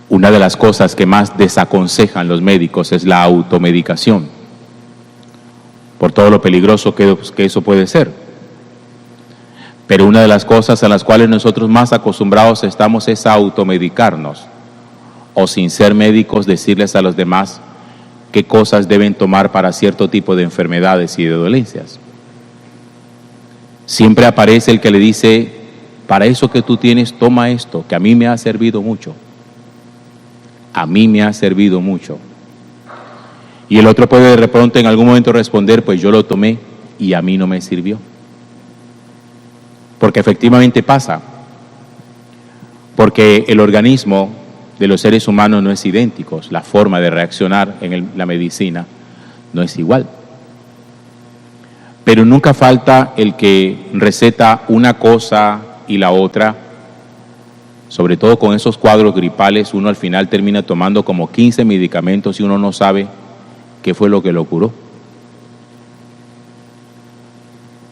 Una de las cosas que más desaconsejan los médicos es la automedicación, por todo lo peligroso que eso puede ser. Pero una de las cosas a las cuales nosotros más acostumbrados estamos es a automedicarnos, o sin ser médicos decirles a los demás qué cosas deben tomar para cierto tipo de enfermedades y de dolencias. Siempre aparece el que le dice, para eso que tú tienes, toma esto, que a mí me ha servido mucho. A mí me ha servido mucho. Y el otro puede de pronto en algún momento responder, pues yo lo tomé y a mí no me sirvió. Porque efectivamente pasa. Porque el organismo de los seres humanos no es idéntico. La forma de reaccionar en la medicina no es igual. Pero nunca falta el que receta una cosa y la otra. Sobre todo con esos cuadros gripales, uno al final termina tomando como 15 medicamentos y uno no sabe qué fue lo que lo curó.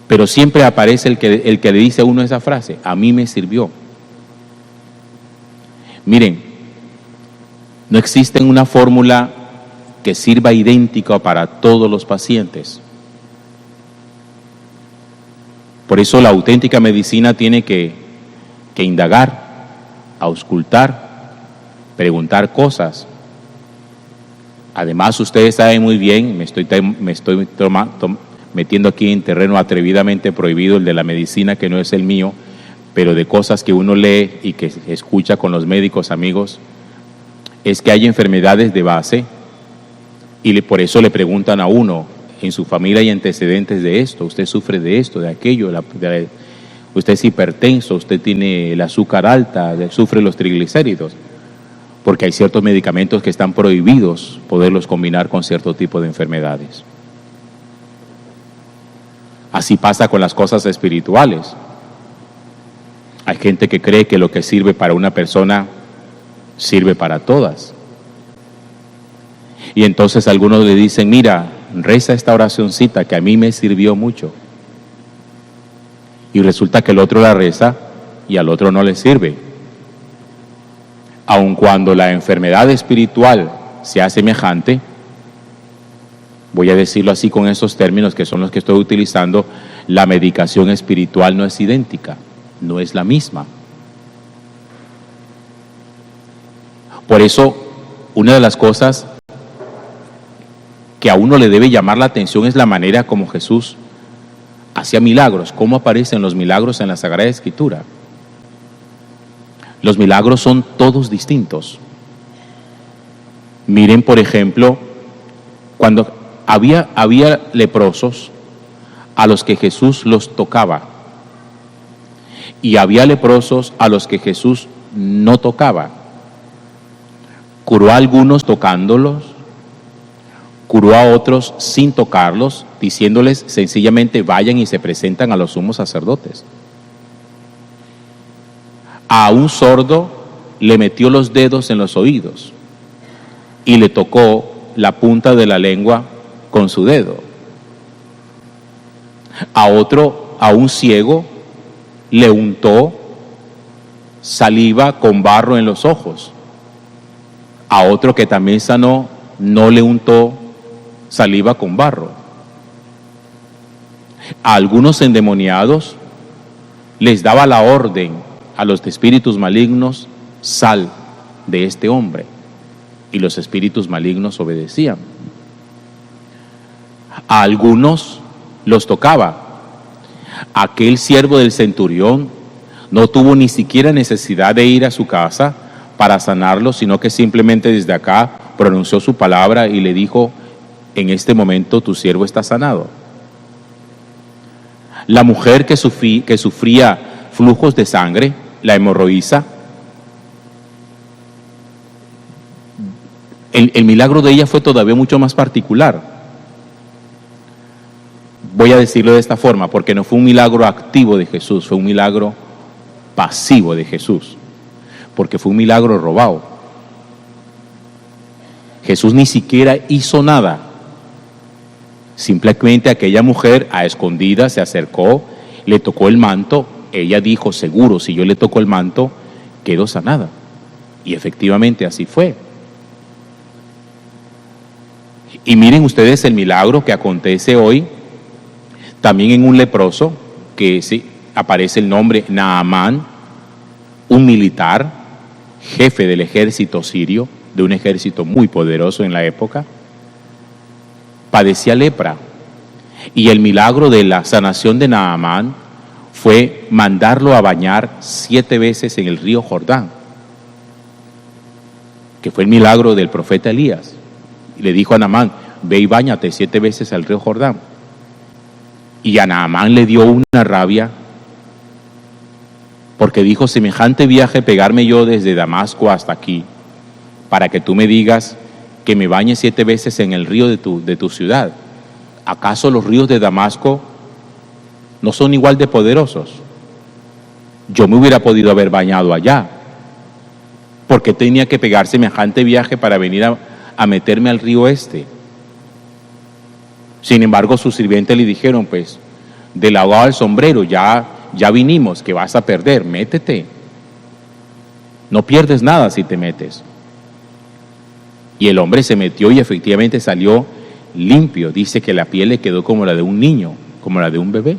Pero siempre aparece el que le dice a uno esa frase, a mí me sirvió. Miren, no existe una fórmula que sirva idéntica para todos los pacientes. Por eso la auténtica medicina tiene que indagar, auscultar, preguntar cosas. Además, ustedes saben muy bien, me estoy metiendo aquí en terreno atrevidamente prohibido, el de la medicina que no es el mío, pero de cosas que uno lee y que escucha con los médicos amigos, es que hay enfermedades de base y por eso le preguntan a uno, en su familia hay antecedentes de esto, usted sufre de esto, de aquello, usted es hipertenso, usted tiene el azúcar alta, sufre los triglicéridos, porque hay ciertos medicamentos que están prohibidos poderlos combinar con cierto tipo de enfermedades. Así pasa con las cosas espirituales. Hay gente que cree que lo que sirve para una persona sirve para todas. Y entonces algunos le dicen, mira, reza esta oracioncita que a mí me sirvió mucho. Y resulta que el otro la reza y al otro no le sirve. Aun cuando la enfermedad espiritual sea semejante, voy a decirlo así con esos términos que son los que estoy utilizando, la medicación espiritual no es idéntica, no es la misma. Por eso, una de las cosas que a uno le debe llamar la atención es la manera como Jesús hacía milagros, cómo aparecen los milagros en la Sagrada Escritura. Los milagros son todos distintos. Miren, por ejemplo, cuando había leprosos a los que Jesús los tocaba y había leprosos a los que Jesús no tocaba. Curó a algunos tocándolos, curó a otros sin tocarlos, diciéndoles sencillamente vayan y se presentan a los sumos sacerdotes. A un sordo le metió los dedos en los oídos y le tocó la punta de la lengua con su dedo. A otro, a un ciego, le untó saliva con barro en los ojos. A otro que también sanó, no le untó saliva con barro. A algunos endemoniados les daba la orden a los espíritus malignos, sal de este hombre, y los espíritus malignos obedecían. A algunos los tocaba. Aquel siervo del centurión no tuvo ni siquiera necesidad de ir a su casa para sanarlo, sino que simplemente desde acá pronunció su palabra y le dijo, en este momento tu siervo está sanado. La mujer que sufría flujos de sangre, la hemorroísa, el milagro de ella fue todavía mucho más particular. Voy a decirlo de esta forma, porque no fue un milagro activo de Jesús, fue un milagro pasivo de Jesús, porque fue un milagro robado. Jesús ni siquiera hizo nada, simplemente aquella mujer a escondidas se acercó, le tocó el manto, ella dijo, seguro, si yo le toco el manto, quedo sanada. Y efectivamente así fue. Y miren ustedes el milagro que acontece hoy, también en un leproso, que sí, aparece el nombre Naamán, un militar, jefe del ejército sirio, de un ejército muy poderoso en la época, padecía lepra. Y el milagro de la sanación de Naamán fue mandarlo a bañar 7 veces en el río Jordán, que fue el milagro del profeta Elías. Y le dijo a Naamán, ve y báñate 7 veces al río Jordán. Y a Naamán le dio una rabia, porque dijo, semejante viaje pegarme yo desde Damasco hasta aquí, para que tú me digas que me bañe 7 veces en el río de tu ciudad. ¿Acaso los ríos de Damasco no son igual de poderosos? Yo me hubiera podido haber bañado allá. ¿Por qué tenía que pegar semejante viaje para venir a meterme al río este? Sin embargo, sus sirvientes le dijeron, pues, del lavado al sombrero, ya vinimos, que vas a perder, métete. No pierdes nada si te metes. Y el hombre se metió y efectivamente salió limpio. Dice que la piel le quedó como la de un niño, como la de un bebé.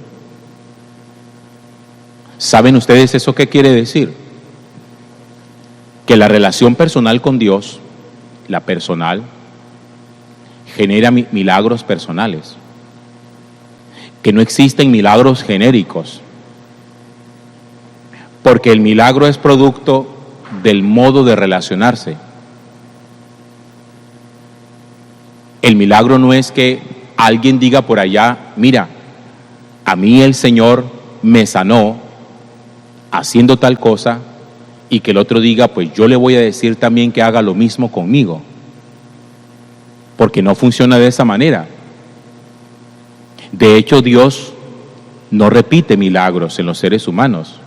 ¿Saben ustedes eso qué quiere decir? Que la relación personal con Dios, la personal, genera milagros personales. Que no existen milagros genéricos. Porque el milagro es producto del modo de relacionarse. El milagro no es que alguien diga por allá, mira, a mí el Señor me sanó haciendo tal cosa, y que el otro diga, pues yo le voy a decir también que haga lo mismo conmigo. Porque no funciona de esa manera. De hecho, Dios no repite milagros en los seres humanos.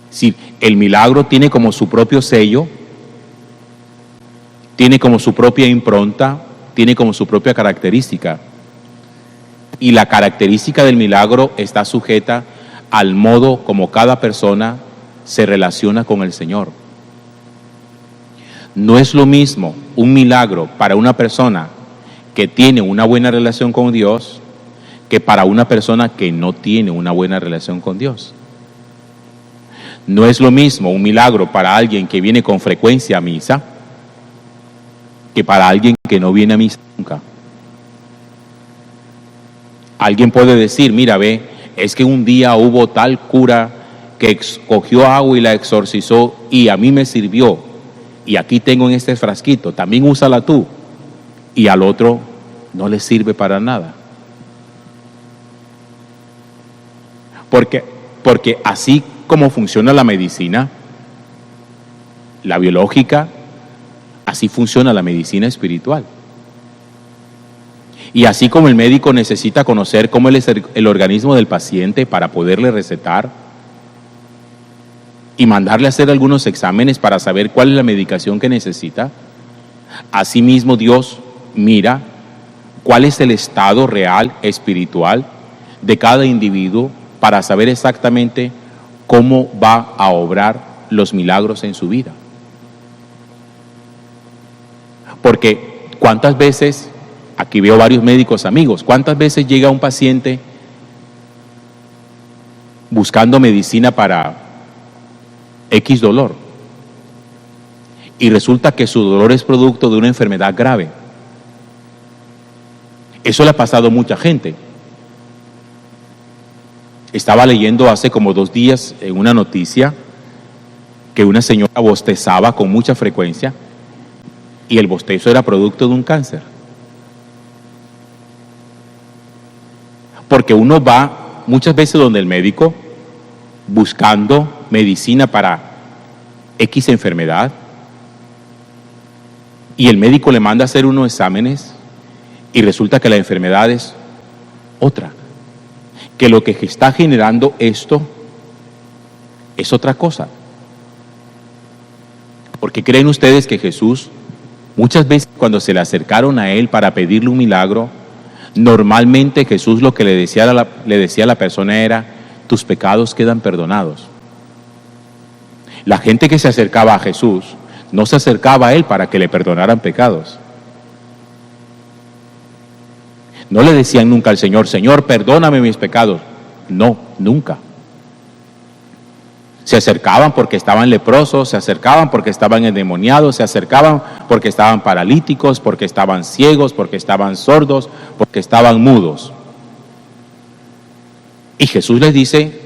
Si el milagro tiene como su propio sello, tiene como su propia impronta, tiene como su propia característica. Y la característica del milagro está sujeta al modo como cada persona se relaciona con el Señor. No es lo mismo un milagro para una persona que tiene una buena relación con Dios que para una persona que no tiene una buena relación con Dios. No es lo mismo un milagro para alguien que viene con frecuencia a misa que para alguien que no viene a misa nunca. Alguien puede decir, mira, ve, es que un día hubo tal cura que cogió agua y la exorcizó y a mí me sirvió, y aquí tengo en este frasquito, también úsala tú, y al otro no le sirve para nada. Porque así como funciona la medicina, la biológica, así funciona la medicina espiritual. Y así como el médico necesita conocer cómo es el organismo del paciente para poderle recetar y mandarle a hacer algunos exámenes para saber cuál es la medicación que necesita, asimismo Dios mira cuál es el estado real espiritual de cada individuo para saber exactamente cómo va a obrar los milagros en su vida. Porque ¿cuántas veces, aquí veo varios médicos amigos, cuántas veces llega un paciente buscando medicina para X dolor y resulta que su dolor es producto de una enfermedad grave? Eso le ha pasado a mucha gente. Estaba leyendo hace como 2 días en una noticia que una señora bostezaba con mucha frecuencia y el bostezo era producto de un cáncer. Porque uno va muchas veces donde el médico buscando medicina para X enfermedad y el médico le manda a hacer unos exámenes y resulta que la enfermedad es otra, que lo que está generando esto es otra cosa. Porque ¿creen ustedes que Jesús, muchas veces cuando se le acercaron a él para pedirle un milagro, normalmente Jesús lo que le decía a la persona era, tus pecados quedan perdonados? La gente que se acercaba a Jesús no se acercaba a Él para que le perdonaran pecados. No le decían nunca al Señor, Señor, perdóname mis pecados. No, nunca. Se acercaban porque estaban leprosos, se acercaban porque estaban endemoniados, se acercaban porque estaban paralíticos, porque estaban ciegos, porque estaban sordos, porque estaban mudos. Y Jesús les dice,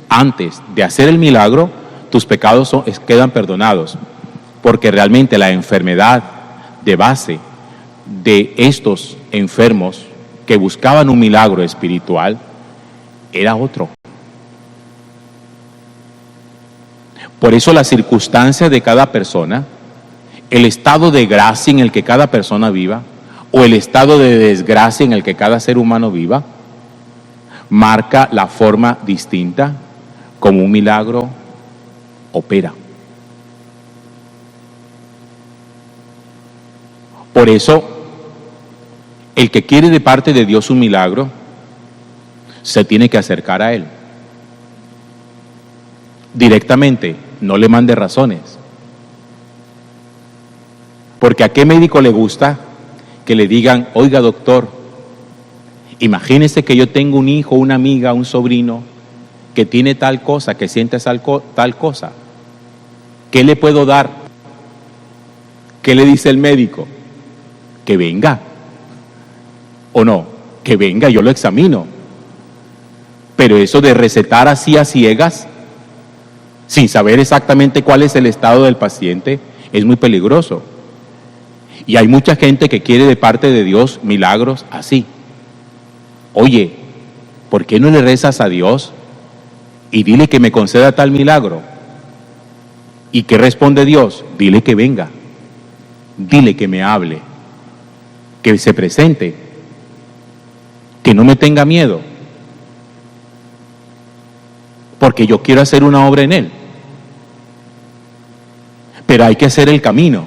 antes de hacer el milagro, tus pecados quedan perdonados, porque realmente la enfermedad de base de estos enfermos que buscaban un milagro espiritual era otro. Por eso la circunstancia de cada persona, el estado de gracia en el que cada persona viva, o el estado de desgracia en el que cada ser humano viva, marca la forma distinta como un milagro opera. Por eso, el que quiere de parte de Dios un milagro, se tiene que acercar a Él. Directamente, no le mande razones. Porque ¿a qué médico le gusta que le digan, oiga doctor, imagínese que yo tengo un hijo, una amiga, un sobrino, que tiene tal cosa, que siente tal cosa? ¿Qué le puedo dar? ¿Qué le dice el médico? Que venga. ¿O no? Que venga, yo lo examino. Pero eso de recetar así a ciegas, sin saber exactamente cuál es el estado del paciente, es muy peligroso. Y hay mucha gente que quiere de parte de Dios milagros así. Oye, ¿por qué no le rezas a Dios y dile que me conceda tal milagro? ¿Y qué responde Dios? Dile que venga, dile que me hable, que se presente, que no me tenga miedo, porque yo quiero hacer una obra en Él. Pero hay que hacer el camino.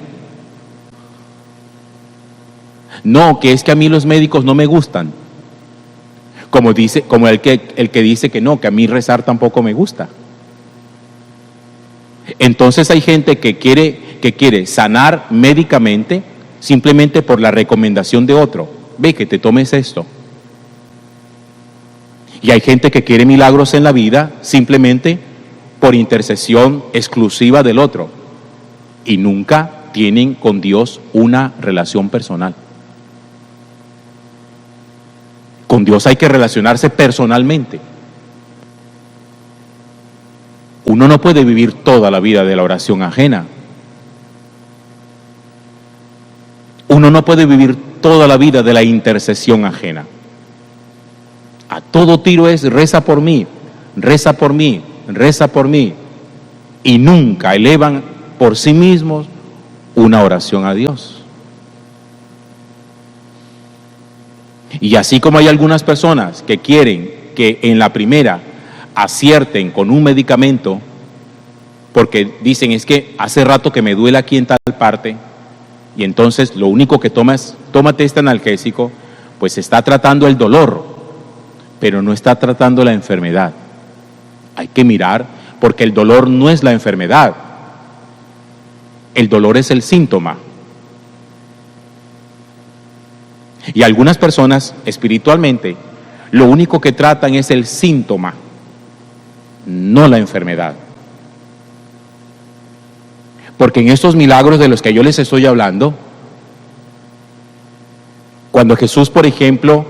No, que es que a mí los médicos no me gustan. Como el que dice que no, que a mí rezar tampoco me gusta. Entonces hay gente que quiere sanar médicamente simplemente por la recomendación de otro. Ve que te tomes esto. Y hay gente que quiere milagros en la vida simplemente por intercesión exclusiva del otro. Y nunca tienen con Dios una relación personal. Con Dios hay que relacionarse personalmente. Uno no puede vivir toda la vida de la oración ajena. Uno no puede vivir toda la vida de la intercesión ajena. A todo tiro es reza por mí, reza por mí, reza por mí. Y nunca elevan por sí mismos una oración a Dios. Y así como hay algunas personas que quieren que en la primera acierten con un medicamento, porque dicen es que hace rato que me duele aquí en tal parte, y entonces lo único que tómate este analgésico, pues está tratando el dolor, pero no está tratando la enfermedad. Hay que mirar, porque el dolor no es la enfermedad, el dolor es el síntoma. Y algunas personas espiritualmente lo único que tratan es el síntoma, no la enfermedad. Porque en estos milagros de los que yo les estoy hablando, cuando Jesús, por ejemplo,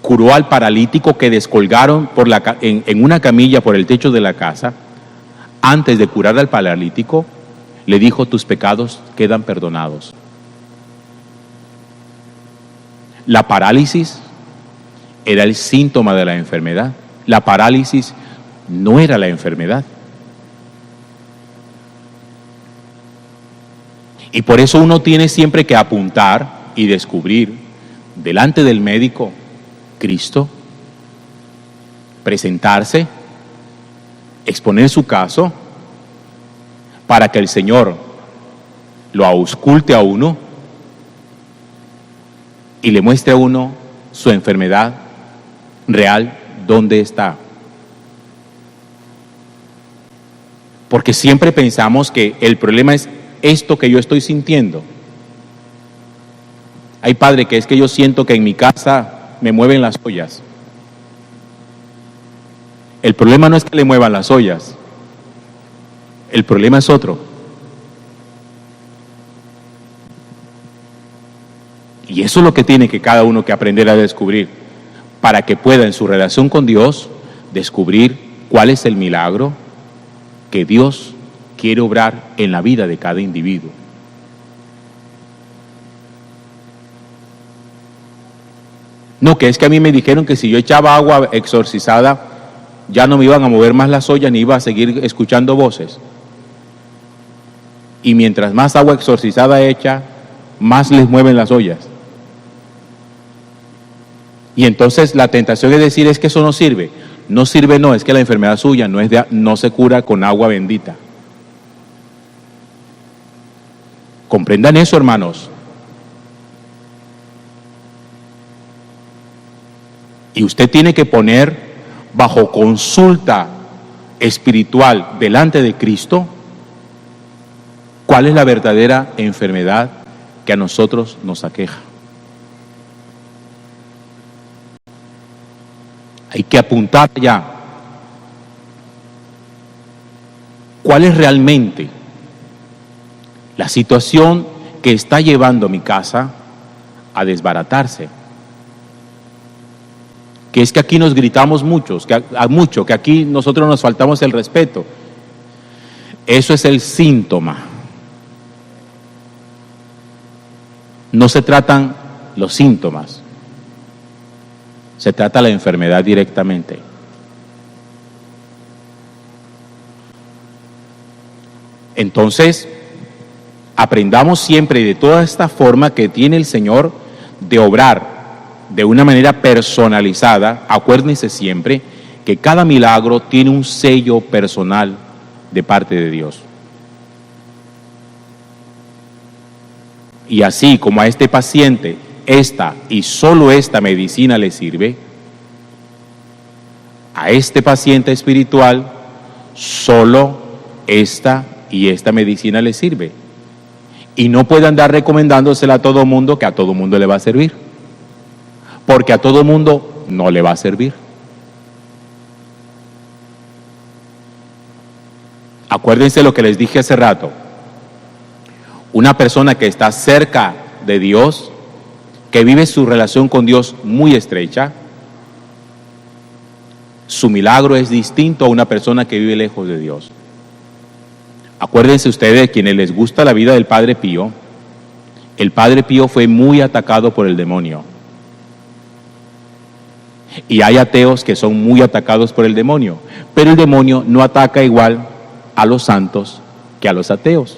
curó al paralítico que descolgaron en una camilla por el techo de la casa, antes de curar al paralítico, le dijo, tus pecados quedan perdonados. La parálisis era el síntoma de la enfermedad. La parálisis no era la enfermedad. Y por eso uno tiene siempre que apuntar y descubrir delante del médico Cristo, presentarse, exponer su caso para que el Señor lo ausculte a uno y le muestre a uno su enfermedad real, dónde está. Porque siempre pensamos que el problema es esto que yo estoy sintiendo. Ay, padre, que es que yo siento que en mi casa me mueven las ollas. El problema no es que le muevan las ollas. El problema es otro. Y eso es lo que tiene que cada uno que aprender a descubrir para que pueda en su relación con Dios descubrir cuál es el milagro que Dios quiere obrar en la vida de cada individuo. No, que es que a mí me dijeron que si yo echaba agua exorcizada ya no me iban a mover más las ollas ni iba a seguir escuchando voces. Y mientras más agua exorcizada echa, más les mueven las ollas. Y entonces la tentación es decir, es que eso no sirve. No sirve, no, es que la enfermedad suya no se cura con agua bendita. Comprendan eso, hermanos. Y usted tiene que poner bajo consulta espiritual delante de Cristo cuál es la verdadera enfermedad que a nosotros nos aqueja. Hay que apuntar ya cuál es realmente la situación que está llevando a mi casa a desbaratarse. Que es que aquí nos gritamos que aquí nosotros nos faltamos el respeto. Eso es el síntoma. No se tratan los síntomas, se trata la enfermedad directamente. Entonces, aprendamos siempre de toda esta forma que tiene el Señor de obrar de una manera personalizada. Acuérdense siempre que cada milagro tiene un sello personal de parte de Dios. Y así como a este paciente esta y solo esta medicina le sirve, a este paciente espiritual solo esta y esta medicina le sirve. Y no puede andar recomendándosela a todo mundo, que a todo mundo le va a servir. Porque a todo mundo no le va a servir. Acuérdense lo que les dije hace rato. Una persona que está cerca de Dios, que vive su relación con Dios muy estrecha, su milagro es distinto a una persona que vive lejos de Dios. Acuérdense ustedes, quienes les gusta la vida del Padre Pío, el Padre Pío fue muy atacado por el demonio. Y hay ateos que son muy atacados por el demonio, pero el demonio no ataca igual a los santos que a los ateos.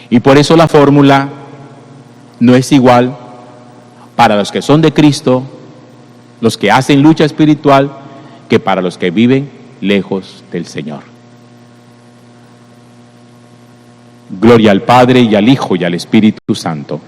Y por eso la fórmula no es igual para los que son de Cristo, los que hacen lucha espiritual, que para los que viven lejos del Señor. Gloria al Padre y al Hijo y al Espíritu Santo,